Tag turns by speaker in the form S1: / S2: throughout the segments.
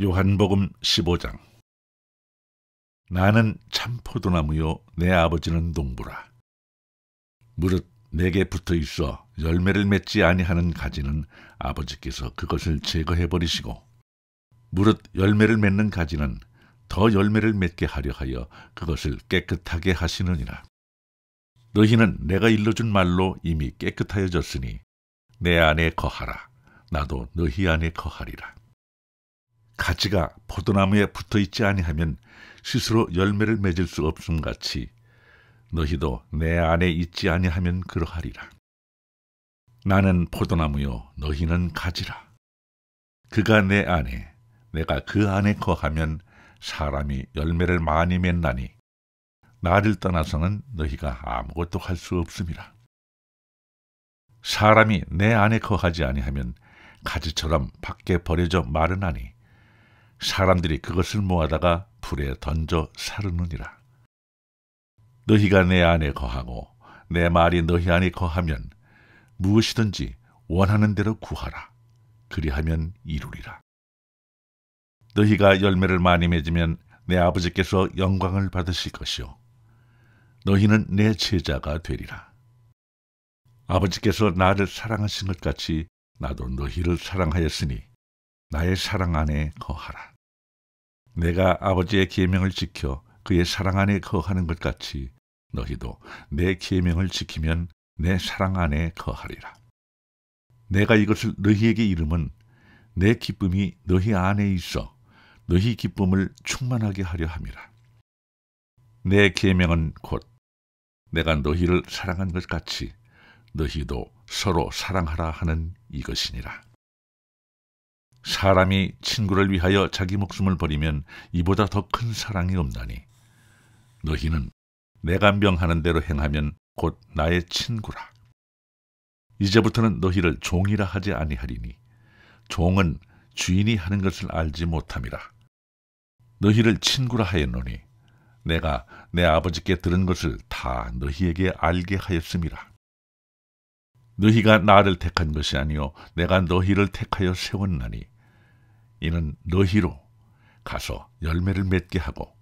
S1: 요한복음 15장. 나는 참 포도나무요 내 아버지는 농부라. 무릇 내게 붙어 있어 열매를 맺지 아니하는 가지는 아버지께서 그것을 제거해 버리시고, 무릇 열매를 맺는 가지는 더 열매를 맺게 하려 하여 그것을 깨끗하게 하시느니라. 너희는 내가 일러준 말로 이미 깨끗하여졌으니 내 안에 거하라. 나도 너희 안에 거하리라. 가지가 포도나무에 붙어 있지 아니하면 스스로 열매를 맺을 수 없음 같이 너희도 내 안에 있지 아니하면 그러하리라. 나는 포도나무요 너희는 가지라. 그가 내 안에 내가 그 안에 거하면 사람이 열매를 많이 맺나니 나를 떠나서는 너희가 아무것도 할 수 없음이라. 사람이 내 안에 거하지 아니하면 가지처럼 밖에 버려져 마르나니 사람들이 그것을 모아다가 불에 던져 사르느니라. 너희가 내 안에 거하고 내 말이 너희 안에 거하면 무엇이든지 원하는 대로 구하라. 그리하면 이루리라. 너희가 열매를 많이 맺으면 내 아버지께서 영광을 받으실 것이요 너희는 내 제자가 되리라. 아버지께서 나를 사랑하신 것 같이 나도 너희를 사랑하였으니 나의 사랑 안에 거하라. 내가 아버지의 계명을 지켜 그의 사랑 안에 거하는 것 같이 너희도 내 계명을 지키면 내 사랑 안에 거하리라. 내가 이것을 너희에게 이름은 내 기쁨이 너희 안에 있어 너희 기쁨을 충만하게 하려 함이라. 내 계명은 곧 내가 너희를 사랑한 것 같이 너희도 서로 사랑하라 하는 이것이니라. 사람이 친구를 위하여 자기 목숨을 버리면 이보다 더 큰 사랑이 없나니 너희는 내가 명하는 대로 행하면 곧 나의 친구라. 이제부터는 너희를 종이라 하지 아니하리니 종은 주인이 하는 것을 알지 못함이라. 너희를 친구라 하였노니 내가 내 아버지께 들은 것을 다 너희에게 알게 하였음이라. 너희가 나를 택한 것이 아니요 내가 너희를 택하여 세웠나니 이는 너희로 가서 열매를 맺게 하고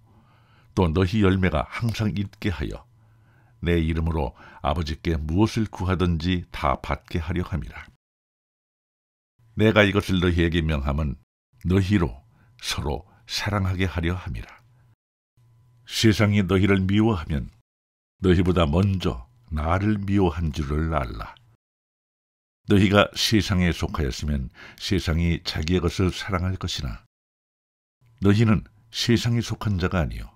S1: 또 너희 열매가 항상 있게 하여 내 이름으로 아버지께 무엇을 구하든지 다 받게 하려 함이라. 내가 이것을 너희에게 명함은 너희로 서로 사랑하게 하려 함이라. 세상이 너희를 미워하면 너희보다 먼저 나를 미워한 줄을 알라. 너희가 세상에 속하였으면 세상이 자기의 것을 사랑할 것이나 너희는 세상에 속한 자가 아니요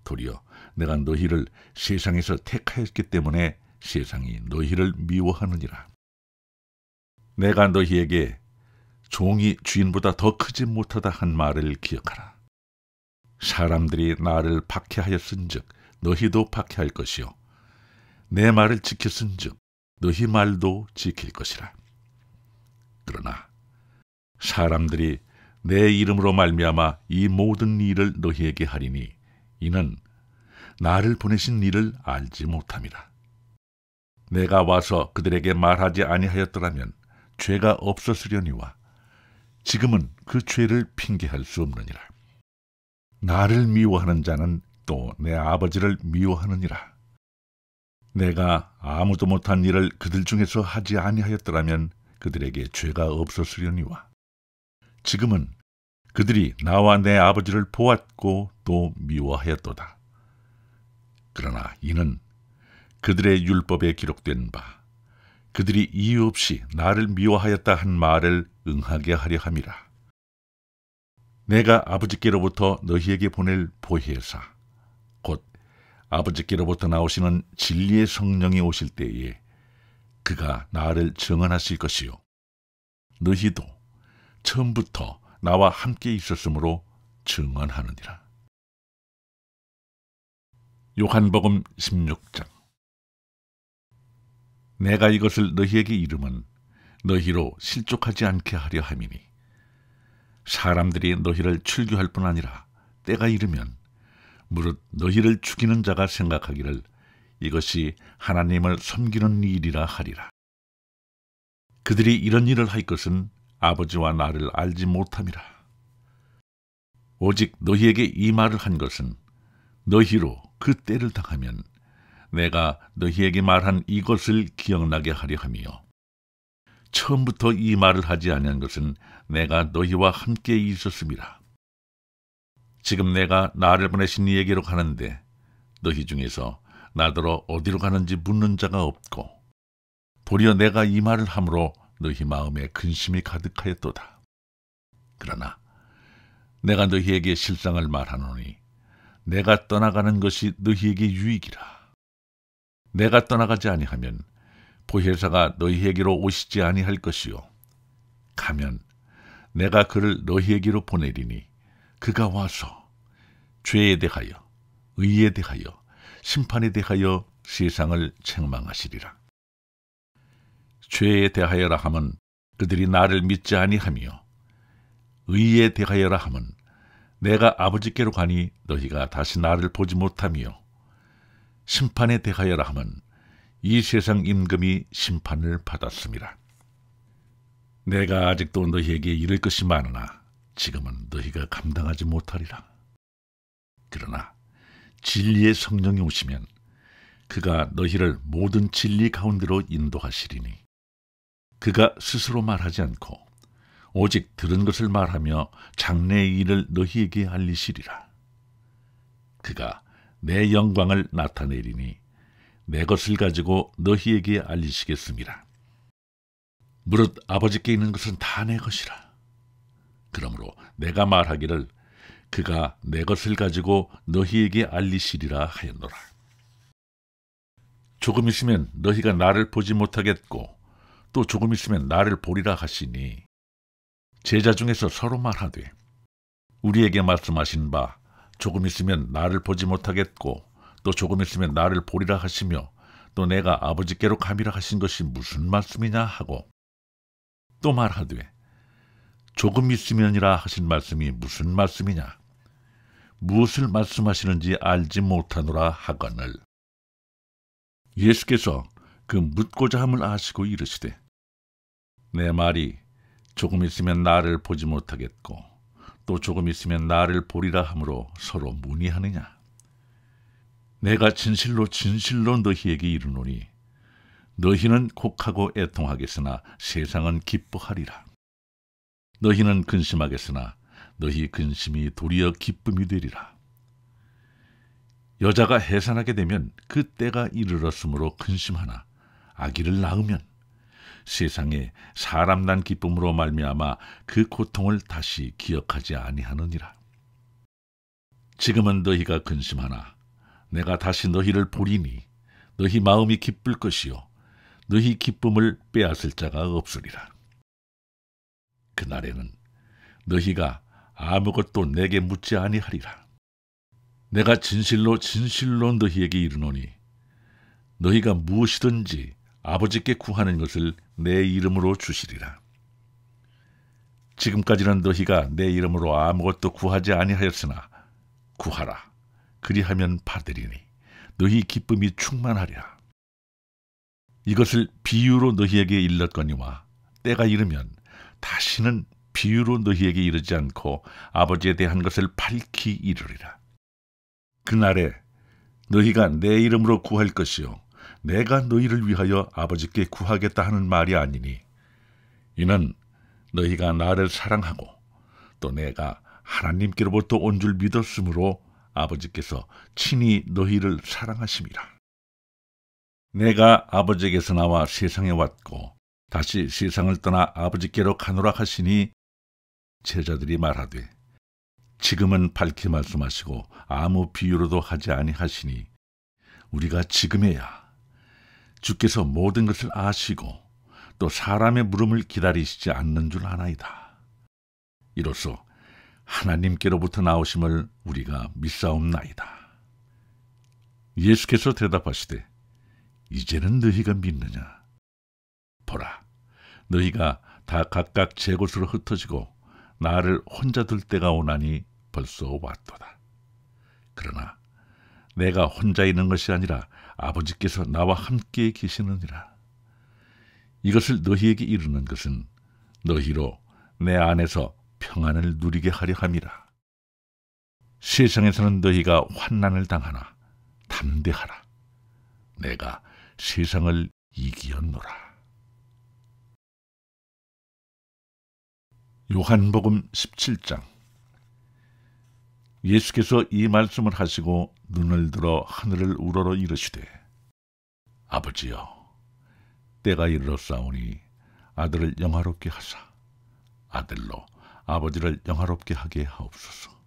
S1: 도리어 내가 너희를 세상에서 택하였기 때문에 세상이 너희를 미워하느니라. 내가 너희에게 종이 주인보다 더 크지 못하다 한 말을 기억하라. 사람들이 나를 박해하였은즉 너희도 박해할 것이요 내 말을 지켰은즉 너희 말도 지킬 것이라. 그러나 사람들이 내 이름으로 말미암아 이 모든 일을 너희에게 하리니 이는 나를 보내신 이를 알지 못함이라. 내가 와서 그들에게 말하지 아니하였더라면 죄가 없었으려니와 지금은 그 죄를 핑계할 수 없느니라. 나를 미워하는 자는 또 내 아버지를 미워하느니라. 내가 아무도 못한 일을 그들 중에서 하지 아니하였더라면 그들에게 죄가 없었으려니와 지금은 그들이 나와 내 아버지를 보았고 또 미워하였도다. 그러나 이는 그들의 율법에 기록된 바 그들이 이유 없이 나를 미워하였다 한 말을 응하게 하려 함이라. 내가 아버지께로부터 너희에게 보낼 보혜사 곧 아버지께로부터 나오시는 진리의 성령이 오실 때에 그가 나를 증언하실 것이요 너희도 처음부터 나와 함께 있었으므로 증언하느니라. 요한복음 16장. 내가 이것을 너희에게 이름은 너희로 실족하지 않게 하려 함이니 사람들이 너희를 출교할 뿐 아니라 때가 이르면 무릇 너희를 죽이는 자가 생각하기를 이것이 하나님을 섬기는 일이라 하리라. 그들이 이런 일을 할 것은 아버지와 나를 알지 못함이라. 오직 너희에게 이 말을 한 것은 너희로 그 때를 당하면 내가 너희에게 말한 이것을 기억나게 하려 함이요. 처음부터 이 말을 하지 아니한 것은 내가 너희와 함께 있었음이라. 지금 내가 나를 보내신 이에게로 가는데 너희 중에서 나더러 어디로 가는지 묻는 자가 없고 도리어 내가 이 말을 함으로 너희 마음에 근심이 가득하였도다. 그러나 내가 너희에게 실상을 말하노니 내가 떠나가는 것이 너희에게 유익이라. 내가 떠나가지 아니하면 보혜사가 너희에게로 오시지 아니할 것이요 가면 내가 그를 너희에게로 보내리니 그가 와서 죄에 대하여 의에 대하여 심판에 대하여 세상을 책망하시리라. 죄에 대하여라 함은 그들이 나를 믿지 아니하며 의에 대하여라 함은 내가 아버지께로 가니 너희가 다시 나를 보지 못하며 심판에 대하여라 함은 이 세상 임금이 심판을 받았음이라. 내가 아직도 너희에게 이를 것이 많으나 지금은 너희가 감당하지 못하리라. 그러나 진리의 성령이 오시면 그가 너희를 모든 진리 가운데로 인도하시리니 그가 스스로 말하지 않고 오직 들은 것을 말하며 장래의 일을 너희에게 알리시리라. 그가 내 영광을 나타내리니 내 것을 가지고 너희에게 알리시겠습니다. 무릇 아버지께 있는 것은 다 내 것이라. 그러므로 내가 말하기를 그가 내 것을 가지고 너희에게 알리시리라 하였노라. 조금 있으면 너희가 나를 보지 못하겠고 또 조금 있으면 나를 보리라 하시니 제자 중에서 서로 말하되 우리에게 말씀하신 바 조금 있으면 나를 보지 못하겠고 또 조금 있으면 나를 보리라 하시며 또 내가 아버지께로 가미라 하신 것이 무슨 말씀이냐 하고 또 말하되 조금 있으면이라 하신 말씀이 무슨 말씀이냐 무엇을 말씀하시는지 알지 못하노라 하거늘 예수께서 그 묻고자 함을 아시고 이르시되 내 말이 조금 있으면 나를 보지 못하겠고 또 조금 있으면 나를 보리라 함으로 서로 문의하느냐. 내가 진실로 진실로 너희에게 이르노니 너희는 곡하고 애통하겠으나 세상은 기뻐하리라. 너희는 근심하겠으나 너희 근심이 도리어 기쁨이 되리라. 여자가 해산하게 되면 그 때가 이르렀으므로 근심하나 아기를 낳으면 세상에 사람 난 기쁨으로 말미암아 그 고통을 다시 기억하지 아니하느니라. 지금은 너희가 근심하나 내가 다시 너희를 보리니 너희 마음이 기쁠 것이요 너희 기쁨을 빼앗을 자가 없으리라. 그날에는 너희가 아무것도 내게 묻지 아니하리라. 내가 진실로 진실로 너희에게 이르노니 너희가 무엇이든지 아버지께 구하는 것을 내 이름으로 주시리라. 지금까지는 너희가 내 이름으로 아무것도 구하지 아니하였으나 구하라. 그리하면 받으리니 너희 기쁨이 충만하리라. 이것을 비유로 너희에게 일렀거니와 때가 이르면 다시는 비유로 너희에게 이르지 않고 아버지에 대한 것을 밝히 이르리라. 그날에 너희가 내 이름으로 구할 것이요 내가 너희를 위하여 아버지께 구하겠다 하는 말이 아니니 이는 너희가 나를 사랑하고 또 내가 하나님께로부터 온 줄 믿었으므로 아버지께서 친히 너희를 사랑하심이라. 내가 아버지께서 나와 세상에 왔고 다시 세상을 떠나 아버지께로 가노라 하시니 제자들이 말하되 지금은 밝히 말씀하시고 아무 비유로도 하지 아니하시니 우리가 지금에야 주께서 모든 것을 아시고 또 사람의 물음을 기다리시지 않는 줄 아나이다. 이로써 하나님께로부터 나오심을 우리가 믿사옵나이다. 예수께서 대답하시되 이제는 너희가 믿느냐? 보라, 너희가 다 각각 제 곳으로 흩어지고 나를 혼자 둘 때가 오나니 벌써 왔도다. 그러나 내가 혼자 있는 것이 아니라 아버지께서 나와 함께 계시느니라. 이것을 너희에게 이르는 것은 너희로 내 안에서 평안을 누리게 하려 함이라. 세상에서는 너희가 환난을 당하나 담대하라. 내가 세상을 이기었노라. 요한복음 17장. 예수께서 이 말씀을 하시고 눈을 들어 하늘을 우러러 이르시되, 아버지여, 때가 이르렀사오니 아들을 영화롭게 하사 아들로 아버지를 영화롭게 하게 하옵소서.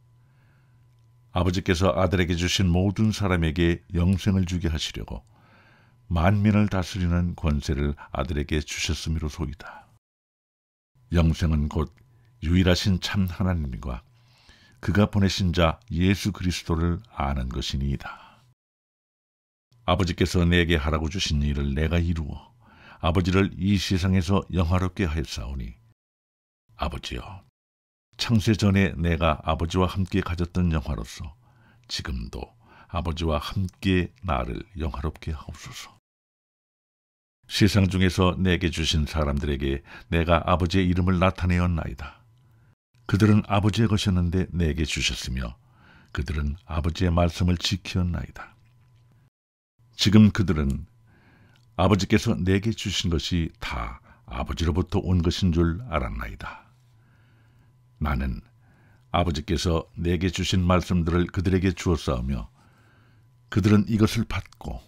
S1: 아버지께서 아들에게 주신 모든 사람에게 영생을 주게 하시려고 만민을 다스리는 권세를 아들에게 주셨음이로소이다. 영생은 곧 유일하신 참 하나님과 그가 보내신 자 예수 그리스도를 아는 것이니이다. 아버지께서 내게 하라고 주신 일을 내가 이루어 아버지를 이 세상에서 영화롭게 하였사오니, 아버지여, 창세 전에 내가 아버지와 함께 가졌던 영화로서 지금도 아버지와 함께 나를 영화롭게 하옵소서. 세상 중에서 내게 주신 사람들에게 내가 아버지의 이름을 나타내었나이다. 그들은 아버지의 것이었는데 내게 주셨으며 그들은 아버지의 말씀을 지켰나이다. 지금 그들은 아버지께서 내게 주신 것이 다 아버지로부터 온 것인 줄 알았나이다. 나는 아버지께서 내게 주신 말씀들을 그들에게 주었사오며 그들은 이것을 받고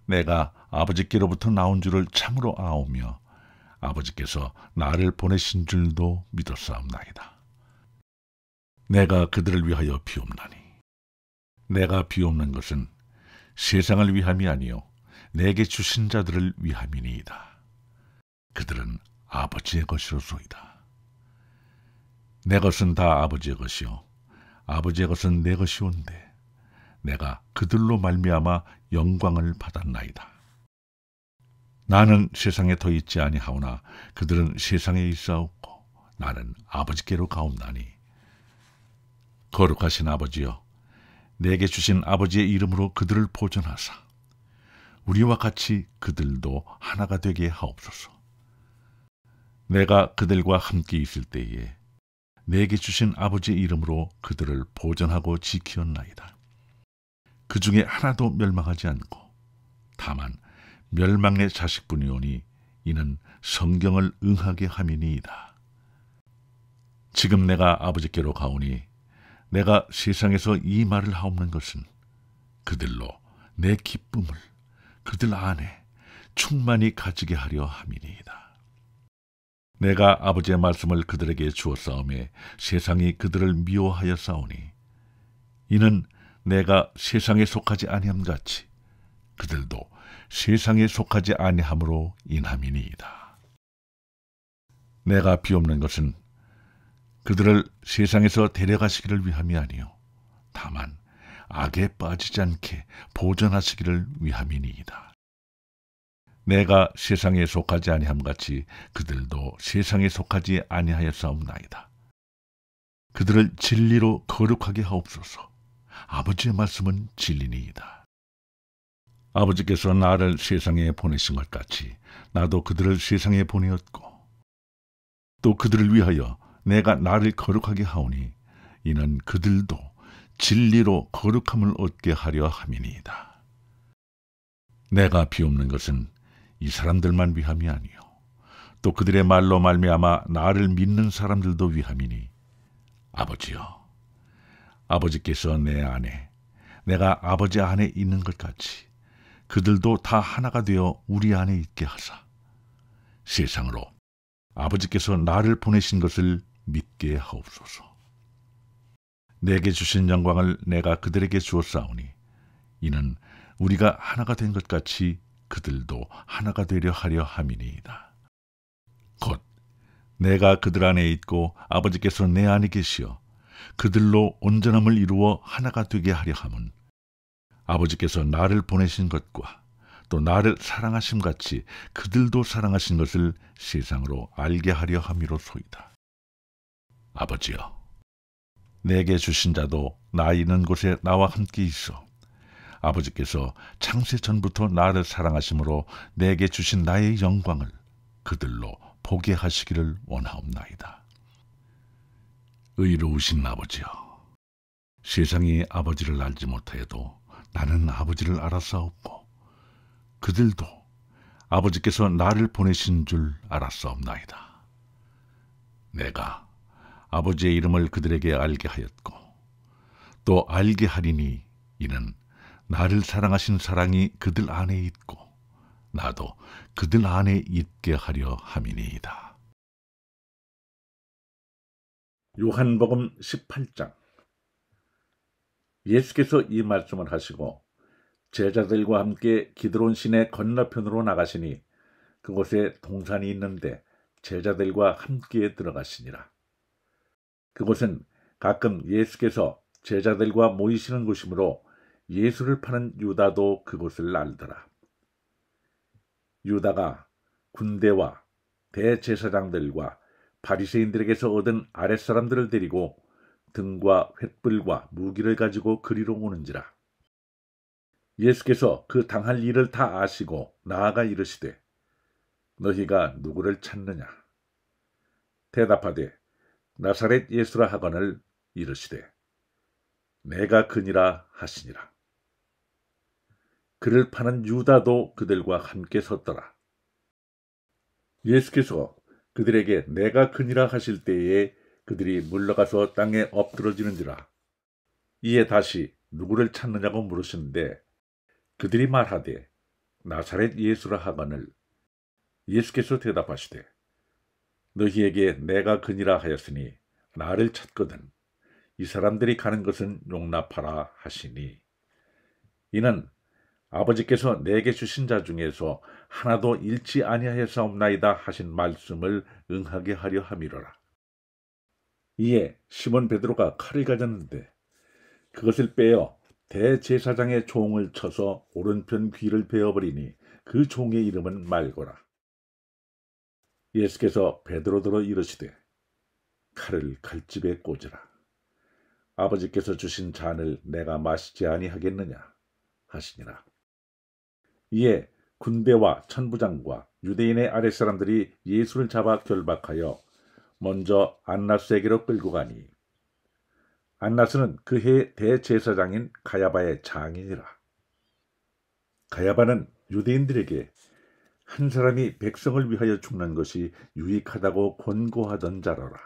S1: 내가 아버지께로부터 나온 줄을 참으로 아오며 아버지께서 나를 보내신 줄도 믿었사옵나이다. 내가 그들을 위하여 비옵나니 내가 비옵는 것은 세상을 위함이 아니요 내게 주신 자들을 위함이니이다. 그들은 아버지의 것이로소이다. 내 것은 다 아버지의 것이요 아버지의 것은 내 것이온데 내가 그들로 말미암아 영광을 받았나이다. 나는 세상에 더 있지 아니하오나 그들은 세상에 있사옵고 나는 아버지께로 가옵나니, 거룩하신 아버지여, 내게 주신 아버지의 이름으로 그들을 보존하사 우리와 같이 그들도 하나가 되게 하옵소서. 내가 그들과 함께 있을 때에 내게 주신 아버지의 이름으로 그들을 보존하고 지키었나이다. 그 중에 하나도 멸망하지 않고 다만 멸망의 자식뿐이오니 이는 성경을 응하게 함이니이다. 지금 내가 아버지께로 가오니 내가 세상에서 이 말을 하옵는 것은 그들로 내 기쁨을 그들 안에 충만히 가지게 하려 함이니이다. 내가 아버지의 말씀을 그들에게 주었사오매 세상이 그들을 미워하였사오니 이는 내가 세상에 속하지 아니함같이 그들도 세상에 속하지 아니함으로 인함이니이다. 내가 비옵는 것은 그들을 세상에서 데려가시기를 위함이 아니요 다만 악에 빠지지 않게 보존하시기를 위함이니이다. 내가 세상에 속하지 아니함같이 그들도 세상에 속하지 아니하였사옵나이다. 그들을 진리로 거룩하게 하옵소서. 아버지의 말씀은 진리니이다. 아버지께서 나를 세상에 보내신 것 같이 나도 그들을 세상에 보내었고 또 그들을 위하여 내가 나를 거룩하게 하오니 이는 그들도 진리로 거룩함을 얻게 하려 함이니이다. 내가 비옵는 것은 이 사람들만 위함이 아니요 또 그들의 말로 말미암아 나를 믿는 사람들도 위함이니, 아버지여, 아버지께서 내 안에 내가 아버지 안에 있는 것 같이 그들도 다 하나가 되어 우리 안에 있게 하사 세상으로 아버지께서 나를 보내신 것을 믿게 하옵소서. 내게 주신 영광을 내가 그들에게 주었사오니 이는 우리가 하나가 된 것 같이 그들도 하나가 되려 하려 함이니이다. 곧 내가 그들 안에 있고 아버지께서 내 안에 계시어 그들로 온전함을 이루어 하나가 되게 하려 함은 아버지께서 나를 보내신 것과 또 나를 사랑하심 같이 그들도 사랑하신 것을 세상으로 알게 하려 함이로소이다. 아버지여, 내게 주신 자도 나 있는 곳에 나와 함께 있어 아버지께서 창세 전부터 나를 사랑하심으로 내게 주신 나의 영광을 그들로 보게 하시기를 원하옵나이다. 의로우신 아버지여, 세상이 아버지를 알지 못하여도 나는 아버지를 알았사옵고 그들도 아버지께서 나를 보내신 줄 알았사옵나이다. 내가 아버지의 이름을 그들에게 알게 하였고 또 알게 하리니 이는 나를 사랑하신 사랑이 그들 안에 있고 나도 그들 안에 있게 하려 함이니이다. 요한복음 18장. 예수께서 이 말씀을 하시고 제자들과 함께 기드론 시내 건너편으로 나가시니 그곳에 동산이 있는데 제자들과 함께 들어가시니라. 그곳은 가끔 예수께서 제자들과 모이시는 곳이므로 예수를 파는 유다도 그곳을 알더라. 유다가 군대와 대제사장들과 바리새인들에게서 얻은 아랫사람들을 데리고 등과 횃불과 무기를 가지고 그리로 오는지라. 예수께서 그 당할 일을 다 아시고 나아가 이르시되 너희가 누구를 찾느냐? 대답하되 나사렛 예수라 하거늘 이르시되 내가 그니라 하시니라. 그를 파는 유다도 그들과 함께 섰더라. 예수께서 그들에게 내가 그니라 하실 때에 그들이 물러가서 땅에 엎드러지는지라. 이에 다시 누구를 찾느냐고 물으시는데 그들이 말하되 나사렛 예수라 하거늘 예수께서 대답하시되 너희에게 내가 그니라 하였으니 나를 찾거든 이 사람들이 가는 것은 용납하라 하시니 이는 아버지께서 내게 주신 자 중에서 하나도 잃지 아니하였사옵나이다 하신 말씀을 응하게 하려 함이로라. 이에 시몬 베드로가 칼을 가졌는데 그것을 빼어 대제사장의 종을 쳐서 오른편 귀를 베어버리니 그 종의 이름은 말고라. 예수께서 베드로더러 이르시되 칼을 칼집에 꽂으라. 아버지께서 주신 잔을 내가 마시지 아니하겠느냐 하시니라. 이에 군대와 천부장과 유대인의 아랫사람들이 예수를 잡아 결박하여 먼저 안나스에게로 끌고 가니 안나스는 그해 대제사장인 가야바의 장인이라. 가야바는 유대인들에게 한 사람이 백성을 위하여 죽는 것이 유익하다고 권고하던 자로라.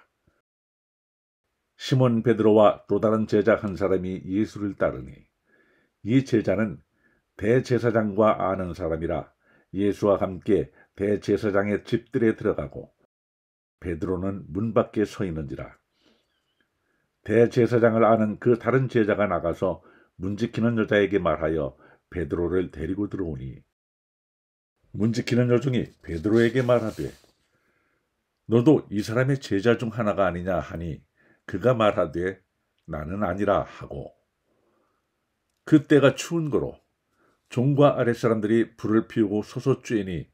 S1: 시몬 베드로와 또 다른 제자 한 사람이 예수를 따르니 이 제자는 대제사장과 아는 사람이라 예수와 함께 대제사장의 집들에 들어가고 베드로는 문 밖에 서 있는지라. 대제사장을 아는 그 다른 제자가 나가서 문 지키는 여자에게 말하여 베드로를 데리고 들어오니 문 지키는 여종이 베드로에게 말하되 너도 이 사람의 제자 중 하나가 아니냐 하니 그가 말하되 나는 아니라 하고 그때가 추운 거로 종과 아랫사람들이 불을 피우고 서서 쬐니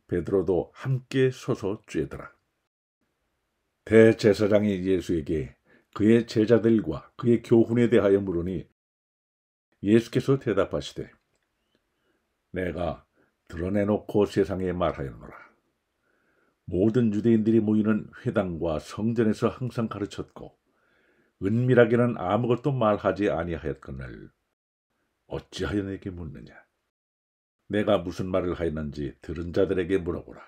S1: 베드로도 함께 서서 쬐더라. 대제사장이 예수에게 그의 제자들과 그의 교훈에 대하여 물으니 예수께서 대답하시되 내가 드러내놓고 세상에 말하였노라. 모든 유대인들이 모이는 회당과 성전에서 항상 가르쳤고 은밀하게는 아무것도 말하지 아니하였거늘 어찌하여 내게 묻느냐. 내가 무슨 말을 하였는지 들은 자들에게 물어보라.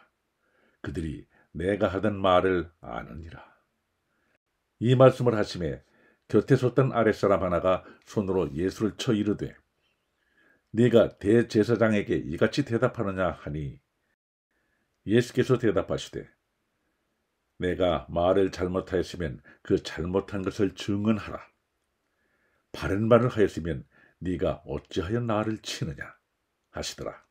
S1: 그들이 내가 하던 말을 아느니라. 이 말씀을 하심에 곁에 섰던 아랫사람 하나가 손으로 예수를 쳐 이르되 네가 대제사장에게 이같이 대답하느냐 하니 예수께서 대답하시되 내가 말을 잘못하였으면 그 잘못한 것을 증언하라. 바른 말을 하였으면 네가 어찌하여 나를 치느냐 하시더라.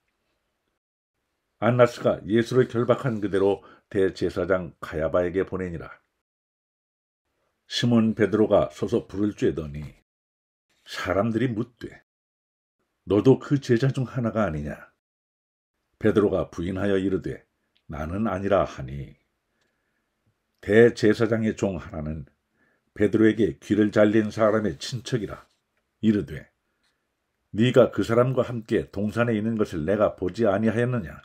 S1: 안나스가 예수를 결박한 그대로 대제사장 가야바에게 보내니라. 시몬 베드로가 서서 불을 쬐더니 사람들이 묻되 너도 그 제자 중 하나가 아니냐. 베드로가 부인하여 이르되 나는 아니라 하니 대제사장의 종 하나는 베드로에게 귀를 잘린 사람의 친척이라. 이르되 네가 그 사람과 함께 동산에 있는 것을 내가 보지 아니하였느냐.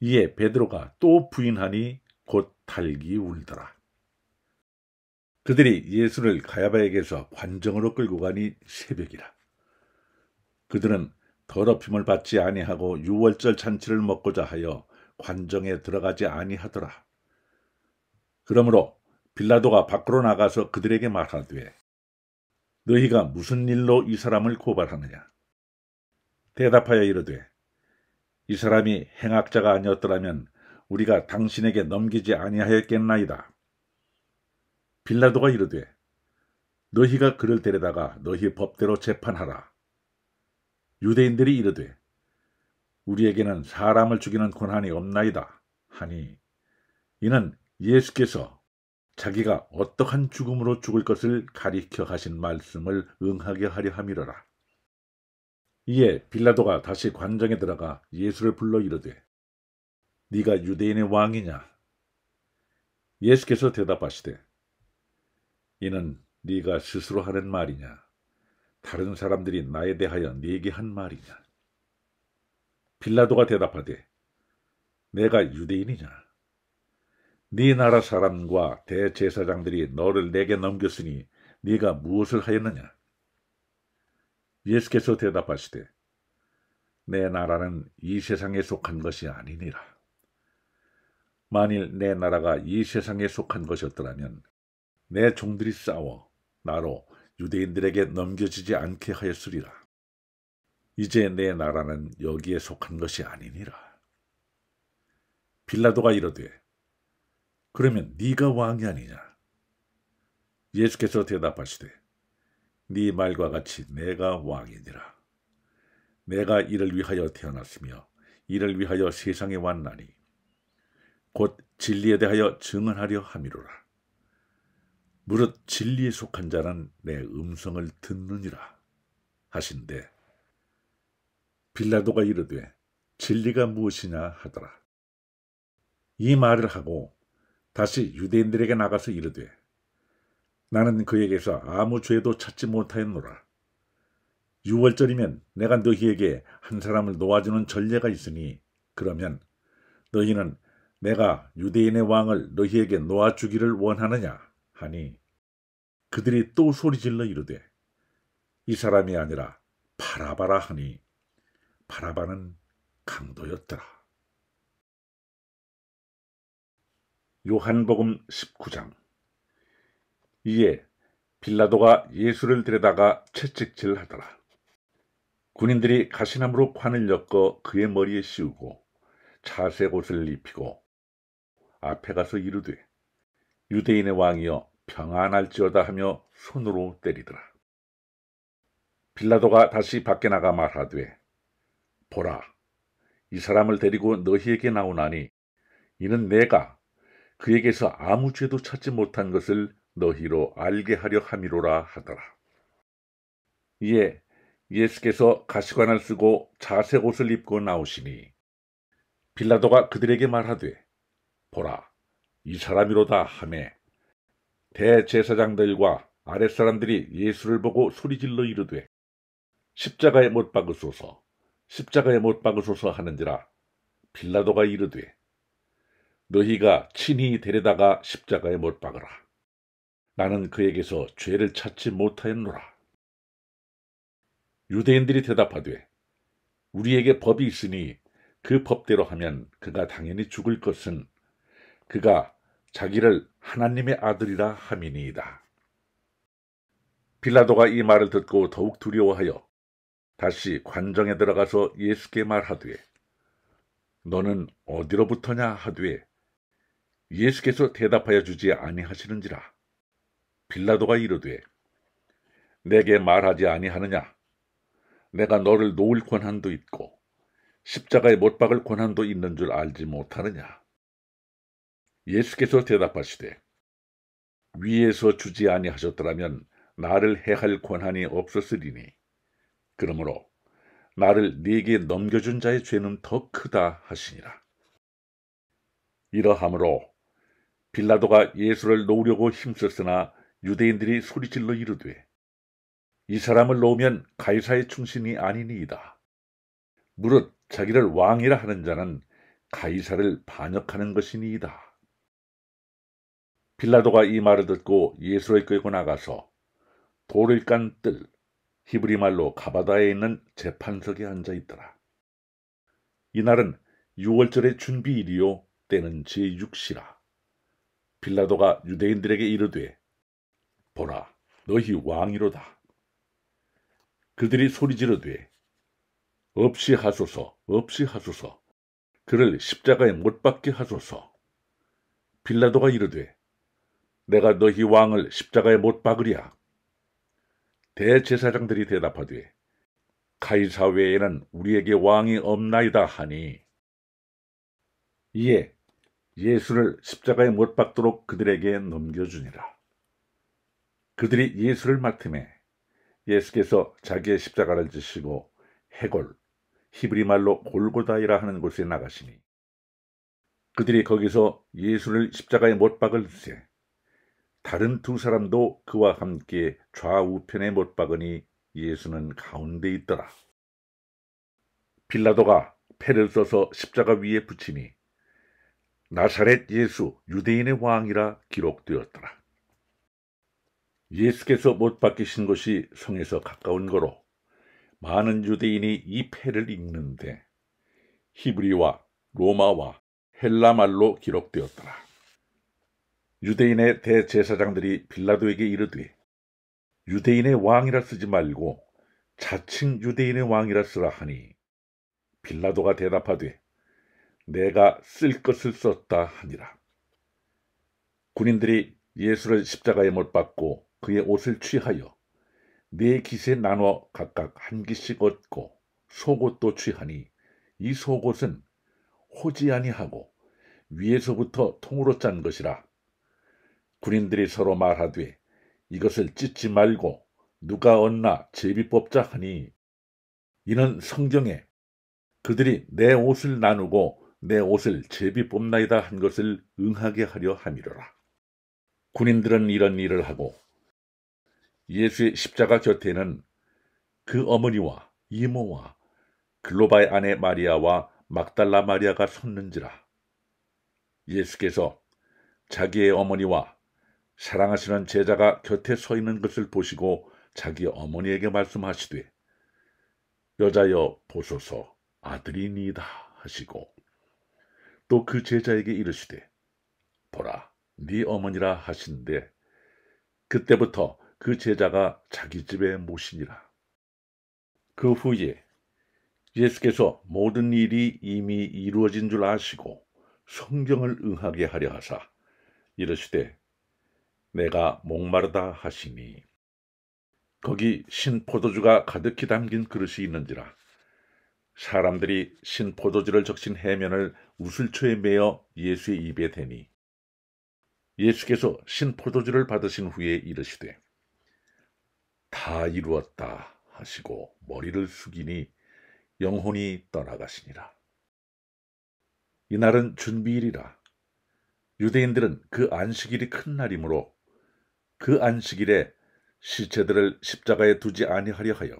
S1: 이에 베드로가 또 부인하니 곧 달기 울더라. 그들이 예수를 가야바에게서 관정으로 끌고 가니 새벽이라. 그들은 더럽힘을 받지 아니하고 유월절 잔치를 먹고자 하여 관정에 들어가지 아니하더라. 그러므로 빌라도가 밖으로 나가서 그들에게 말하되 너희가 무슨 일로 이 사람을 고발하느냐? 대답하여 이르되 이 사람이 행악자가 아니었더라면 우리가 당신에게 넘기지 아니하였겠나이다. 빌라도가 이르되 너희가 그를 데려다가 너희 법대로 재판하라. 유대인들이 이르되 우리에게는 사람을 죽이는 권한이 없나이다 하니 이는 예수께서 자기가 어떠한 죽음으로 죽을 것을 가리켜 하신 말씀을 응하게 하려 함이로라. 이에 빌라도가 다시 관정에 들어가 예수를 불러 이르되 네가 유대인의 왕이냐? 예수께서 대답하시되 이는 네가 스스로 하는 말이냐? 다른 사람들이 나에 대하여 네게 한 말이냐? 빌라도가 대답하되 내가 유대인이냐? 네 나라 사람과 대제사장들이 너를 내게 넘겼으니 네가 무엇을 하였느냐? 예수께서 대답하시되 내 나라는 이 세상에 속한 것이 아니니라. 만일 내 나라가 이 세상에 속한 것이었더라면 내 종들이 싸워 나로 유대인들에게 넘겨지지 않게 하였으리라. 이제 내 나라는 여기에 속한 것이 아니니라. 빌라도가 이르되 그러면 네가 왕이 아니냐? 예수께서 대답하시되 네 말과 같이 내가 왕이니라. 내가 이를 위하여 태어났으며 이를 위하여 세상에 왔나니 곧 진리에 대하여 증언하려 함이로라. 무릇 진리에 속한 자는 내 음성을 듣느니라 하신대 빌라도가 이르되 진리가 무엇이냐 하더라. 이 말을 하고 다시 유대인들에게 나가서 이르되 나는 그에게서 아무 죄도 찾지 못하였노라. 유월절이면 내가 너희에게 한 사람을 놓아주는 전례가 있으니 그러면 너희는 내가 유대인의 왕을 너희에게 놓아주기를 원하느냐 하니 그들이 또 소리질러 이르되 이 사람이 아니라 바라바라 하니 바라바는 강도였더라. 요한복음 19장. 이에 빌라도가 예수를 데려다가 채찍질하더라. 군인들이 가시나무로 관을 엮어 그의 머리에 씌우고 차색 옷을 입히고 앞에 가서 이르되 유대인의 왕이여 평안할지어다 하며 손으로 때리더라. 빌라도가 다시 밖에 나가 말하되 보라, 이 사람을 데리고 너희에게 나오나니 이는 내가 그에게서 아무 죄도 찾지 못한 것을 너희로 알게 하려 함이로라 하더라. 이에 예수께서 가시관을 쓰고 자색 옷을 입고 나오시니 빌라도가 그들에게 말하되 보라, 이 사람이로다 하매 대제사장들과 아랫사람들이 예수를 보고 소리질러 이르되 십자가에 못 박으소서, 십자가에 못 박으소서 하는지라. 빌라도가 이르되 너희가 친히 데려다가 십자가에 못 박으라. 나는 그에게서 죄를 찾지 못하였노라. 유대인들이 대답하되 우리에게 법이 있으니 그 법대로 하면 그가 당연히 죽을 것은 그가 자기를 하나님의 아들이라 함이니이다. 빌라도가 이 말을 듣고 더욱 두려워하여 다시 관정에 들어가서 예수께 말하되 너는 어디로부터냐 하되 예수께서 대답하여 주지 아니하시는지라. 빌라도가 이르되 내게 말하지 아니하느냐? 내가 너를 놓을 권한도 있고 십자가에 못 박을 권한도 있는 줄 알지 못하느냐? 예수께서 대답하시되 위에서 주지 아니하셨더라면 나를 해할 권한이 없었으리니 그러므로 나를 네게 넘겨준 자의 죄는 더 크다 하시니라. 이러함으로 빌라도가 예수를 놓으려고 힘썼으나 유대인들이 소리질러 이르되 이 사람을 놓으면 가이사의 충신이 아니니이다. 무릇 자기를 왕이라 하는 자는 가이사를 반역하는 것이니이다. 빌라도가 이 말을 듣고 예수를 끌고 나가서 돌을 깐 뜰, 히브리 말로 가바다에 있는 재판석에 앉아 있더라. 이날은 6월절의 준비일이요 때는 제6시라. 빌라도가 유대인들에게 이르되 보라 너희 왕이로다. 그들이 소리지르되 없이 하소서 없이 하소서 그를 십자가에 못 박게 하소서. 빌라도가 이르되 내가 너희 왕을 십자가에 못 박으랴. 대제사장들이 대답하되 가이사 외에는 우리에게 왕이 없나이다 하니 이에 예수를 십자가에 못 박도록 그들에게 넘겨주니라. 그들이 예수를 맡음에 예수께서 자기의 십자가를 지시고 해골, 히브리 말로 골고다이라 하는 곳에 나가시니 그들이 거기서 예수를 십자가에 못 박을세 다른 두 사람도 그와 함께 좌우편에 못 박으니 예수는 가운데 있더라. 빌라도가 패를 써서 십자가 위에 붙이니 나사렛 예수 유대인의 왕이라 기록되었더라. 예수께서 못 박히신 곳이 성에서 가까운 거로 많은 유대인이 이 패를 읽는데 히브리와 로마와 헬라 말로 기록되었더라. 유대인의 대제사장들이 빌라도에게 이르되 유대인의 왕이라 쓰지 말고 자칭 유대인의 왕이라 쓰라 하니 빌라도가 대답하되 내가 쓸 것을 썼다 하니라. 군인들이 예수를 십자가에 못 박고 그의 옷을 취하여 네 깃에 나눠 각각 한 깃씩 얻고 속옷도 취하니 이 속옷은 호지 아니하고 위에서부터 통으로 짠 것이라. 군인들이 서로 말하되 이것을 찢지 말고 누가 얻나 제비 뽑자 하니 이는 성경에 그들이 내 옷을 나누고 내 옷을 제비 뽑나이다 한 것을 응하게 하려 함이로라. 군인들은 이런 일을 하고 예수의 십자가 곁에는 그 어머니와 이모와 글로바의 아내 마리아와 막달라 마리아가 섰는지라. 예수께서 자기의 어머니와 사랑하시는 제자가 곁에 서 있는 것을 보시고 자기 어머니에게 말씀하시되 여자여 보소서 아들이니이다 하시고 또 그 제자에게 이르시되 보라 네 어머니라 하신데 그때부터 그 제자가 자기 집에 모시니라. 그 후에 예수께서 모든 일이 이미 이루어진 줄 아시고 성경을 응하게 하려 하사 이르시되 내가 목마르다 하시니 거기 신포도주가 가득히 담긴 그릇이 있는지라. 사람들이 신포도주를 적신 해면을 우슬초에 매어 예수의 입에 대니 예수께서 신포도주를 받으신 후에 이르시되 다 이루었다 하시고 머리를 숙이니 영혼이 떠나가시니라. 이날은 준비일이라. 유대인들은 그 안식일이 큰 날이므로 그 안식일에 시체들을 십자가에 두지 아니하려 하여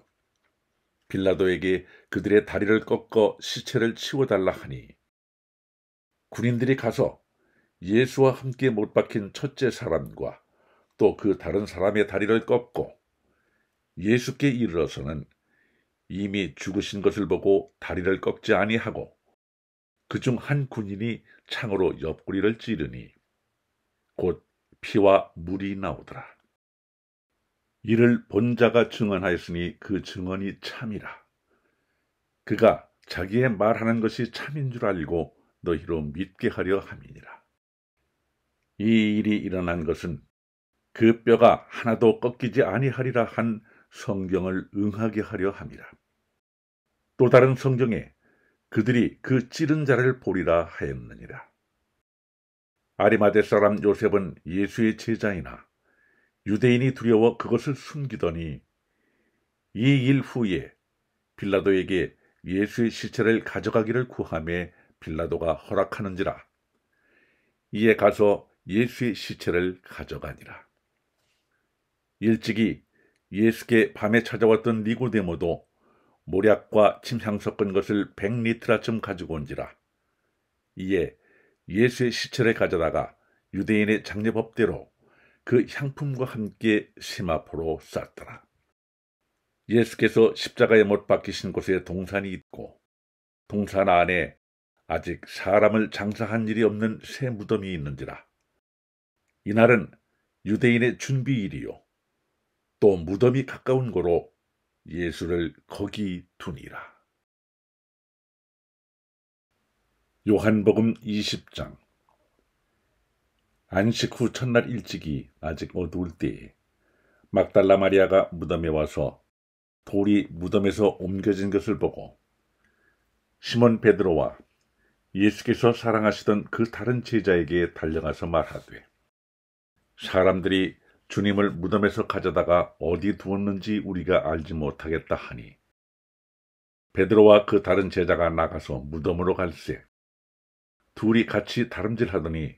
S1: 빌라도에게 그들의 다리를 꺾어 시체를 치워달라 하니 군인들이 가서 예수와 함께 못 박힌 첫째 사람과 또 그 다른 사람의 다리를 꺾고 예수께 이르러서는 이미 죽으신 것을 보고 다리를 꺾지 아니하고 그중 한 군인이 창으로 옆구리를 찌르니 곧 피와 물이 나오더라. 이를 본 자가 증언하였으니 그 증언이 참이라. 그가 자기의 말하는 것이 참인 줄 알고 너희로 믿게 하려 함이니라. 이 일이 일어난 것은 그 뼈가 하나도 꺾이지 아니하리라 한 성경을 응하게 하려 함이라. 또 다른 성경에 그들이 그 찌른 자를 보리라 하였느니라. 아리마대 사람 요셉은 예수의 제자이나 유대인이 두려워 그것을 숨기더니 이 일 후에 빌라도에게 예수의 시체를 가져가기를 구하매 빌라도가 허락하는지라. 이에 가서 예수의 시체를 가져가니라. 일찍이 예수께 밤에 찾아왔던 니고데모도 모략과 침향 섞은 것을 100리트라쯤 가지고 온지라. 이에 예수의 시체를 가져다가 유대인의 장례법대로 그 향품과 함께 세마포로 쌌더라. 예수께서 십자가에 못 박히신 곳에 동산이 있고 동산 안에 아직 사람을 장사한 일이 없는 새 무덤이 있는지라. 이날은 유대인의 준비일이요 또 무덤이 가까운 고로 예수를 거기 두니라. 요한복음 20장. 안식 후 첫날 일찍이 아직 어두울 때에 막달라 마리아가 무덤에 와서 돌이 무덤에서 옮겨진 것을 보고 시몬 베드로와 예수께서 사랑하시던 그 다른 제자에게 달려가서 말하되 사람들이 주님을 무덤에서 가져다가 어디 두었는지 우리가 알지 못하겠다 하니 베드로와 그 다른 제자가 나가서 무덤으로 갈새 둘이 같이 다름질하더니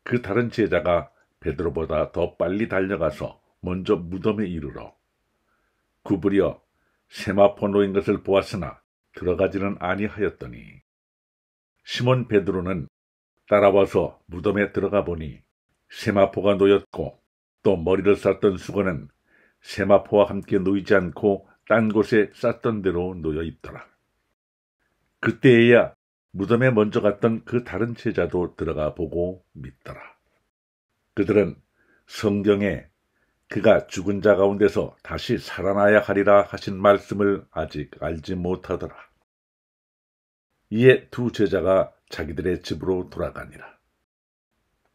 S1: 그 다른 제자가 베드로보다 더 빨리 달려가서 먼저 무덤에 이르러 구부려 세마포 놓인 것을 보았으나 들어가지는 아니하였더니 시몬 베드로는 따라와서 무덤에 들어가 보니 세마포가 놓였고 또 머리를 쌌던 수건은 세마포와 함께 놓이지 않고 딴 곳에 쌌던 대로 놓여 있더라. 그때에야 무덤에 먼저 갔던 그 다른 제자도 들어가 보고 믿더라. 그들은 성경에 그가 죽은 자 가운데서 다시 살아나야 하리라 하신 말씀을 아직 알지 못하더라. 이에 두 제자가 자기들의 집으로 돌아가니라.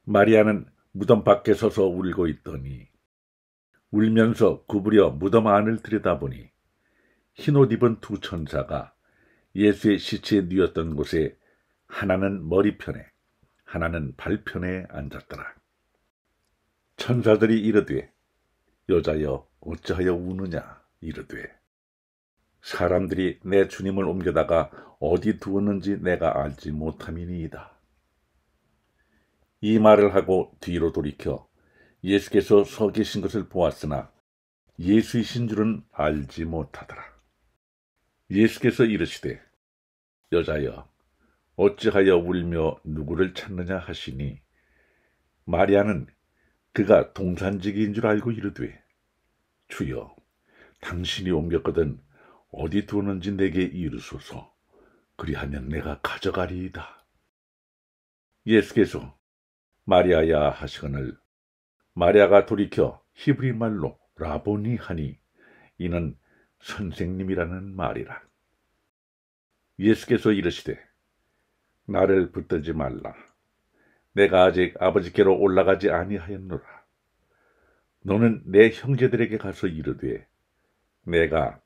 S1: 마리아는 무덤 밖에 서서 울고 있더니 울면서 구부려 무덤 안을 들여다보니 흰옷 입은 두 천사가 예수의 시체에 누웠던 곳에 하나는 머리편에 하나는 발편에 앉았더라. 천사들이 이르되 여자여 어찌하여 우느냐 이르되 사람들이 내 주님을 옮겨다가 어디 두었는지 내가 알지 못함이니이다. 이 말을 하고 뒤로 돌이켜 예수께서 서 계신 것을 보았으나 예수이신 줄은 알지 못하더라. 예수께서 이르시되 여자여 어찌하여 울며 누구를 찾느냐 하시니 마리아는 그가 동산지기인 줄 알고 이르되 주여 당신이 옮겼거든 어디 두었는지 내게 이르소서 그리하면 내가 가져가리이다. 예수께서 마리아야 하시거늘 마리아가 돌이켜 히브리 말로 라보니 하니 이는 선생님이라는 말이라. 예수께서 이르시되 나를 붙들지 말라. 내가 아직 아버지께로 올라가지 아니하였노라. 너는 내 형제들에게 가서 이르되 내가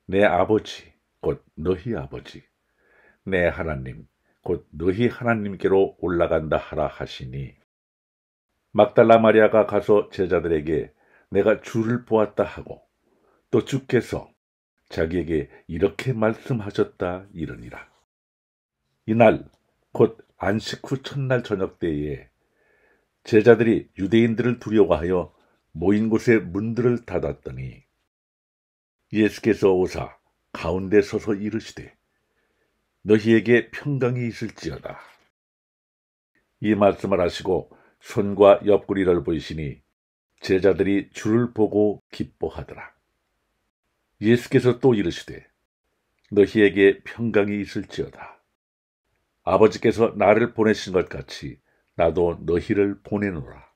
S1: 내 아버지 곧 너희 아버지 내 하나님 곧 너희 하나님께로 올라간다 하라 하시니 막달라 마리아가 가서 제자들에게 내가 주를 보았다 하고 또 주께서 자기에게 이렇게 말씀하셨다 이르니라. 이날 곧 안식 후 첫날 저녁 때에 제자들이 유대인들을 두려워하여 모인 곳의 문들을 닫았더니 예수께서 오사 가운데 서서 이르시되 너희에게 평강이 있을지어다. 이 말씀을 하시고 손과 옆구리를 보이시니 제자들이 주를 보고 기뻐하더라. 예수께서 또 이르시되 너희에게 평강이 있을지어다. 아버지께서 나를 보내신 것 같이 나도 너희를 보내노라.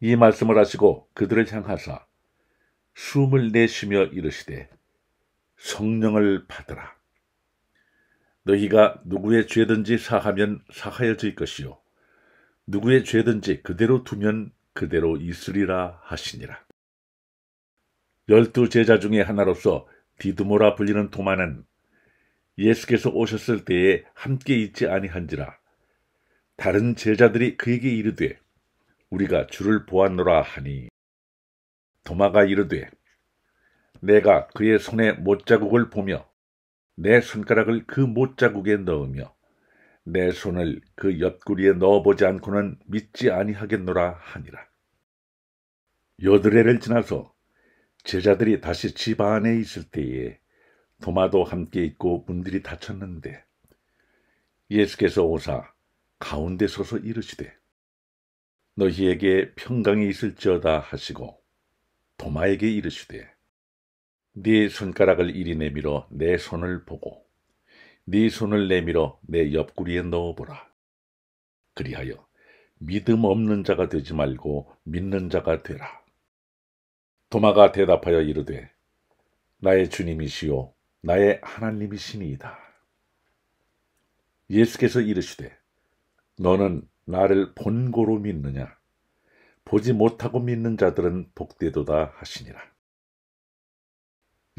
S1: 이 말씀을 하시고 그들을 향하사 숨을 내쉬며 이르시되 성령을 받으라. 너희가 누구의 죄든지 사하면 사하여질 것이요 누구의 죄든지 그대로 두면 그대로 있으리라 하시니라. 12 제자 중에 하나로서 디두모라 불리는 도마는 예수께서 오셨을 때에 함께 있지 아니한지라 다른 제자들이 그에게 이르되 우리가 주를 보았노라 하니 도마가 이르되 내가 그의 손에 못자국을 보며 내 손가락을 그 못자국에 넣으며 내 손을 그 옆구리에 넣어보지 않고는 믿지 아니하겠노라 하니라. 여드레를 지나서 제자들이 다시 집 안에 있을 때에 도마도 함께 있고 문들이 닫혔는데 예수께서 오사 가운데 서서 이르시되 너희에게 평강이 있을지어다 하시고 도마에게 이르시되 네 손가락을 이리 내밀어 내 손을 보고 네 손을 내밀어 내 옆구리에 넣어보라. 그리하여 믿음 없는 자가 되지 말고 믿는 자가 되라. 도마가 대답하여 이르되 나의 주님이시요 나의 하나님이시니이다. 예수께서 이르시되 너는 나를 본고로 믿느냐? 보지 못하고 믿는 자들은 복되도다 하시니라.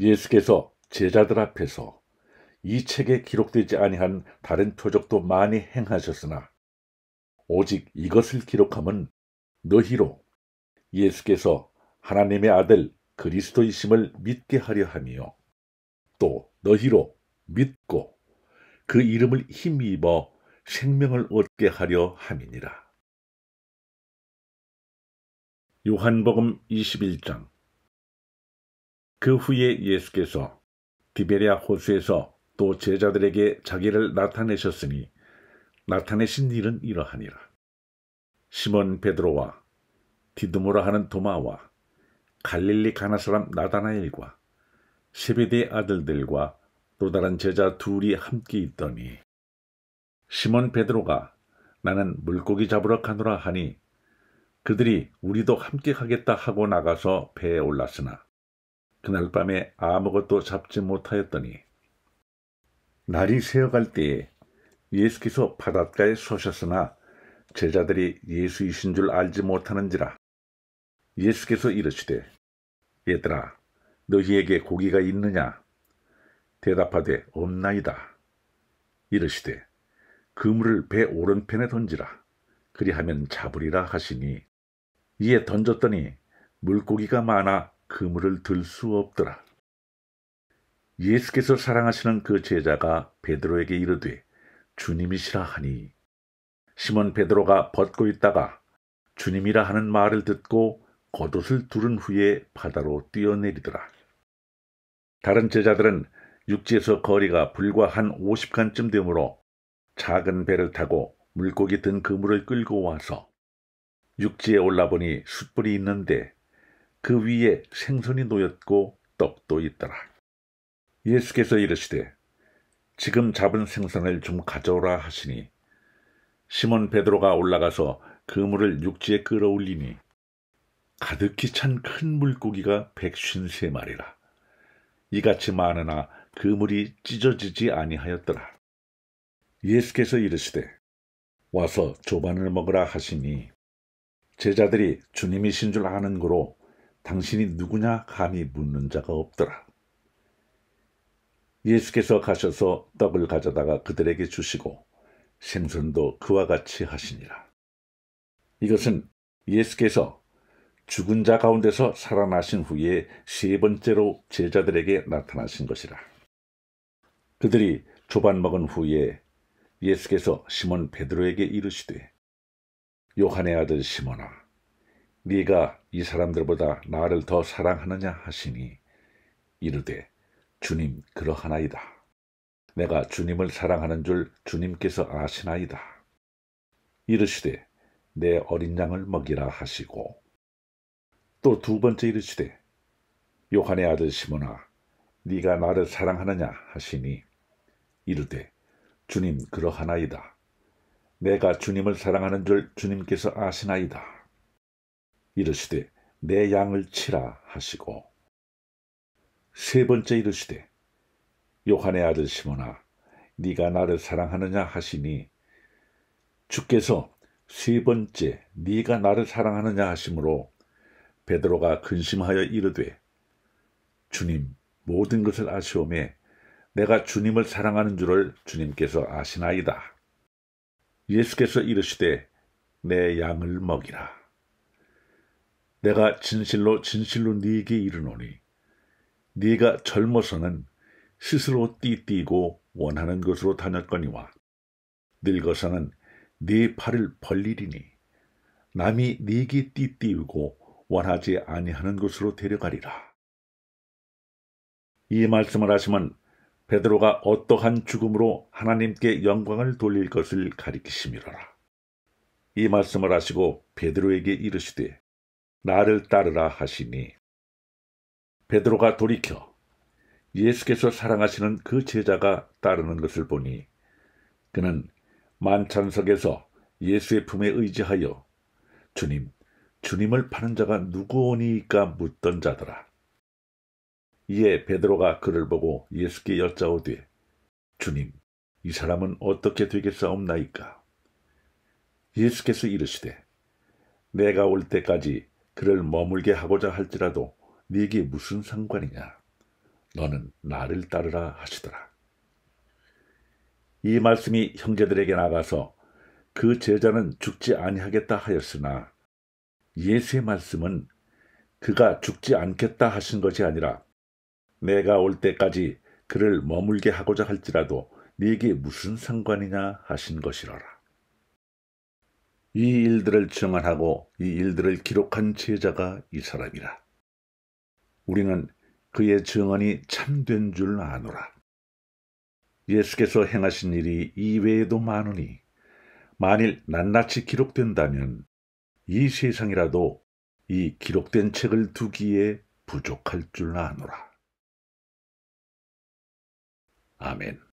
S1: 예수께서 제자들 앞에서 이 책에 기록되지 아니한 다른 표적도 많이 행하셨으나 오직 이것을 기록함은 너희로 예수께서 하나님의 아들 그리스도이심을 믿게 하려 함이요 또 너희로 믿고 그 이름을 힘입어 생명을 얻게 하려 함이니라. 요한복음 21장. 그 후에 예수께서 디베랴 호수에서 또 제자들에게 자기를 나타내셨으니 나타내신 일은 이러하니라. 시몬 베드로와 디두모라 하는 도마와 갈릴리 가나 사람 나다나엘과 세베대의 아들들과 또 다른 제자 둘이 함께 있더니 시몬 베드로가 나는 물고기 잡으러 가노라 하니 그들이 우리도 함께 가겠다 하고 나가서 배에 올랐으나 그날 밤에 아무것도 잡지 못하였더니 날이 새어갈 때에 예수께서 바닷가에 서셨으나 제자들이 예수이신 줄 알지 못하는지라. 예수께서 이르시되 얘들아 너희에게 고기가 있느냐? 대답하되 없나이다. 이르시되 그물을 배 오른편에 던지라. 그리하면 잡으리라 하시니 이에 던졌더니 물고기가 많아 그물을 들 수 없더라. 예수께서 사랑하시는 그 제자가 베드로에게 이르되 주님이시라 하니 시몬 베드로가 벗고 있다가 주님이라 하는 말을 듣고 겉옷을 두른 후에 바다로 뛰어내리더라. 다른 제자들은 육지에서 거리가 불과 한 50칸쯤 되므로 작은 배를 타고 물고기 든 그물을 끌고 와서 육지에 올라보니 숯불이 있는데 그 위에 생선이 놓였고 떡도 있더라. 예수께서 이르시되 지금 잡은 생선을 좀 가져오라 하시니 시몬 베드로가 올라가서 그물을 육지에 끌어올리니 가득히 찬 큰 물고기가 153마리라. 이같이 많으나 그물이 찢어지지 아니하였더라. 예수께서 이르시되 와서 조반을 먹으라 하시니 제자들이 주님이신 줄 아는 고로 당신이 누구냐 감히 묻는 자가 없더라. 예수께서 가셔서 떡을 가져다가 그들에게 주시고 생선도 그와 같이 하시니라. 이것은 예수께서 죽은 자 가운데서 살아나신 후에 세 번째로 제자들에게 나타나신 것이라. 그들이 조반 먹은 후에 예수께서 시몬 베드로에게 이르시되 요한의 아들 시몬아 네가 이 사람들보다 나를 더 사랑하느냐 하시니 이르되 주님 그러하나이다. 내가 주님을 사랑하는 줄 주님께서 아시나이다. 이르시되 내 어린 양을 먹이라 하시고 또 두 번째 이르시되 요한의 아들 시몬아 네가 나를 사랑하느냐 하시니 이르되 주님 그러하나이다. 내가 주님을 사랑하는 줄 주님께서 아시나이다. 이르시되 내 양을 치라 하시고 세 번째 이르시되 요한의 아들 시몬아 네가 나를 사랑하느냐 하시니 주께서 세 번째 네가 나를 사랑하느냐 하시므로 베드로가 근심하여 이르되 주님 모든 것을 아시오매 내가 주님을 사랑하는 줄을 주님께서 아시나이다. 예수께서 이르시되 내 양을 먹이라. 내가 진실로 진실로 네게 이르노니 네가 젊어서는 스스로 띠띠고 원하는 곳으로 다녔거니와 늙어서는 네 팔을 벌리리니 남이 네게 띠띠우고 원하지 아니하는 곳으로 데려가리라. 이 말씀을 하시면 베드로가 어떠한 죽음으로 하나님께 영광을 돌릴 것을 가리키심이로라. 이 말씀을 하시고 베드로에게 이르시되 나를 따르라 하시니 베드로가 돌이켜 예수께서 사랑하시는 그 제자가 따르는 것을 보니 그는 만찬석에서 예수의 품에 의지하여 주님, 주님을 파는 자가 누구오니까 묻던 자더라. 이에 베드로가 그를 보고 예수께 여짜오되 주님, 이 사람은 어떻게 되겠사옵나이까? 예수께서 이르시되 내가 올 때까지 그를 머물게 하고자 할지라도 네게 무슨 상관이냐? 너는 나를 따르라 하시더라. 이 말씀이 형제들에게 나가서 그 제자는 죽지 아니하겠다 하였으나 예수의 말씀은 그가 죽지 않겠다 하신 것이 아니라 내가 올 때까지 그를 머물게 하고자 할지라도 네게 무슨 상관이냐 하신 것이로라. 이 일들을 증언하고 이 일들을 기록한 제자가 이 사람이라. 우리는 그의 증언이 참된 줄 아노라. 예수께서 행하신 일이 이외에도 많으니 만일 낱낱이 기록된다면 이 세상이라도 이 기록된 책을 두기에 부족할 줄 아노라. 아멘.